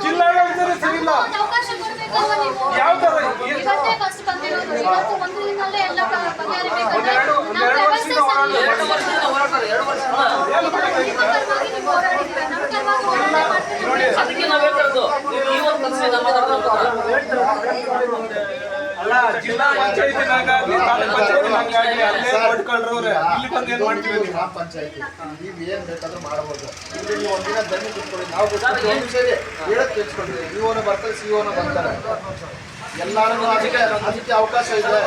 ಜಿಲ್ಲಾಡಳಿತ ಸರಿಯಿಲ್ಲ. ಯಾವ ತರ ಅಲ್ಲ, ಜಿಲ್ಲಾ ಪಂಚಾಯತಿನಾಗಲಿ ತಾಲೂಕ್ ಪಂಚಾಯತಿನಾಗಲಿ ಅಲ್ಲೇ ಕೊಟ್ಕೊಂಡ್ರವ್ರೆ ಇಲ್ಲಿ ಬಂದು ಏನ್ ಮಾಡ್ತೀವಿ? ಗ್ರಾಮ ಪಂಚಾಯತಿ ನೀವು ಏನ್ ಬೇಕಾದ್ರೂ ಮಾಡಬಹುದು. ಇಲ್ಲಿ ಒಂದಿನ ಜಮೀನು ಕುತ್ಕೊಳ್ಳಿ, ನಾವು ಹೇಳಕ್ ಕೇಳಿಸ್ಕೊಂಡ್ರಿ. ಇಒನ ಬರ್ತಾರೆ, ಸಿಒನ ಬರ್ತಾರೆ, ಎಲ್ಲಾರು ಅದಕ್ಕೆ ಅವಕಾಶ ಇದೆ.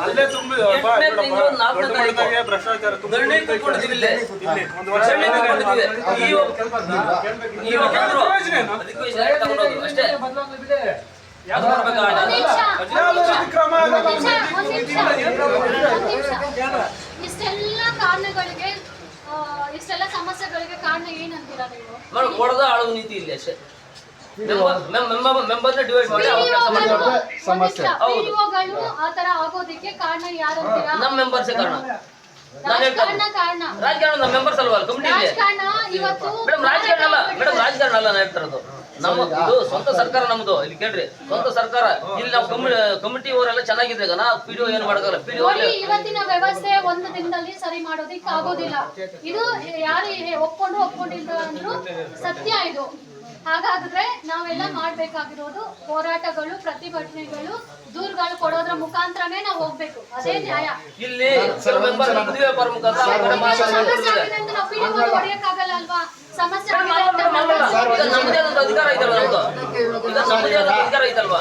ಅಲ್ಲೇ ತುಂಬ ಭ್ರಷ್ಟಾಚಾರ ಇಷ್ಟೆಲ್ಲ ಕಾರಣಗಳಿಗೆ, ಇಷ್ಟೆಲ್ಲ ಸಮಸ್ಯೆಗಳಿಗೆ ಕಾರಣ ಏನಂತೀರಾ ನೀವು? ಕೊಡದ ಆಳುವ ನೀತಿ ಇಲ್ಲಿ ಅಷ್ಟೇ. ಪಿಡಿಒಗಳು ಆ ತರ ಆಗೋದಕ್ಕೆ ಕಾರಣ ಯಾರು ಅಂತೀರಾ? ನಮ್ಮ ಮೆಂಬರ್ಸೇ ಕಾರಣ. ರಾಜಕಾರಣ ರಾಜಕಾರಣ ನಮ್ಮ ಮೆಂಬರ್ಸ್ ಅಲ್ವಾ ಕಮಿಟಿ ಮೇಡಮ್? ರಾಜಕಾರಣ ಅಲ್ಲ ಮೇಡಮ್, ರಾಜಕಾರಣ ಅಲ್ಲ ನಾನು ಹೇಳ್ತಾ ಇರೋದು. ನಮ್ಮ ಇದು ಸ್ವಂತ ಸರ್ಕಾರ ನಮ್ದು. ಇಲ್ಲಿ ಕೇಳ್ರಿ, ಸ್ವಂತ ಸರ್ಕಾರ. ಇಲ್ಲಿ ನಾವು ಕಮಿಟಿ ಅವರೆಲ್ಲ ಚೆನ್ನಾಗಿದೆ. ನಾ ಪಿಡಿಒ ಏನು ಮಾಡಲ್ಲ. ಪಿಡಿಒ ಇವತ್ತಿನ ವ್ಯವಸ್ಥೆ ಒಂದು ದಿನದಲ್ಲಿ ಸರಿ ಮಾಡೋದಿಕ್ಕೆ ಆಗೋದಿಲ್ಲ. ಇದು ಯಾರು ಒಪ್ಕೊಂಡಿಲ್ಲ ಅಂದ್ರೂ ಸತ್ಯ ಇದು. ಹಾಗಾದ್ರೆ ನಾವೆಲ್ಲ ಮಾಡ್ಬೇಕಾಗಿರೋದು ಹೋರಾಟಗಳು, ಪ್ರತಿಭಟನೆಗಳು, ದೂರುಗಳು ಕೊಡೋದ್ರ ಮುಖಾಂತರನೇ ನಾವು ಹೋಗ್ಬೇಕು. ಅದೇ ನ್ಯಾಯ. ಇಲ್ಲಿ ಹೊಡೆಯಕ್ಕಾಗಲ್ಲ ಅಲ್ವಾ? ಸಮಸ್ಯೆ ನಮ್ಮದೇ ಅಧಿಕಾರ ಐತಲ್ವಾ? ನಮ್ದು ಅಧಿಕಾರ ಐತಲ್ವಾ?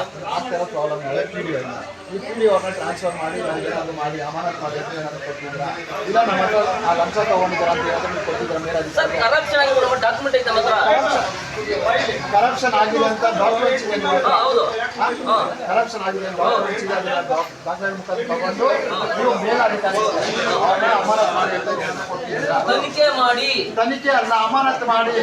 ಈ ಪಿಡಿಒನ ಟ್ರಾನ್ಸ್ಫರ್ ಮಾಡಿ ಏನಾದ್ರು ಮಾಡಿ ಅಮಾನತ್ ಮಾಡಿ ಏನಾದ್ರು ಕೊಟ್ಟಿದ್ರ, ಇಲ್ಲ ನಮ್ಮ ಹತ್ರ ಆ ಲಂಚ ತಗೊಂಡಿದ್ರ ಅಂತ ಏನಾದ್ರು ಕೊಟ್ಟಿದ್ರ ಮೇಲೆ ಕರಪ್ಷನ್ ಆಗಿ ಡಾಕ್ಯುಮೆಂಟ್ ಐತೆ ನಮ್ಮ ಹತ್ರ. ಕರಪ್ಷನ್ ಆಗಿದೆ ಅಂತ ಡಾಕ್ಯುಮೆಂಟ್ಸ್ ಇದೆ. ಹೌದು, ಕರಪ್ಷನ್ ಆಗಿದೆ ಅಂತ ಡಾಕ್ಯುಮೆಂಟ್ಸ್ ಇದೆ. ದಾಖಲೆ ಮುಖಾಂತರ ತಗೊಂಡು ನೀವು ಮೇಲಾಧಿಕಾರಿ ಅಮಾನತ್ ಮಾಡಿ ಅಂತ ಕೊಟ್ಟಿದ್ರ. ತನಿಖೆ ಮಾಡಿ, ತನಿಖೆ ಅಲ್ಲ ಅಮಾನತ್ ಮಾಡಿ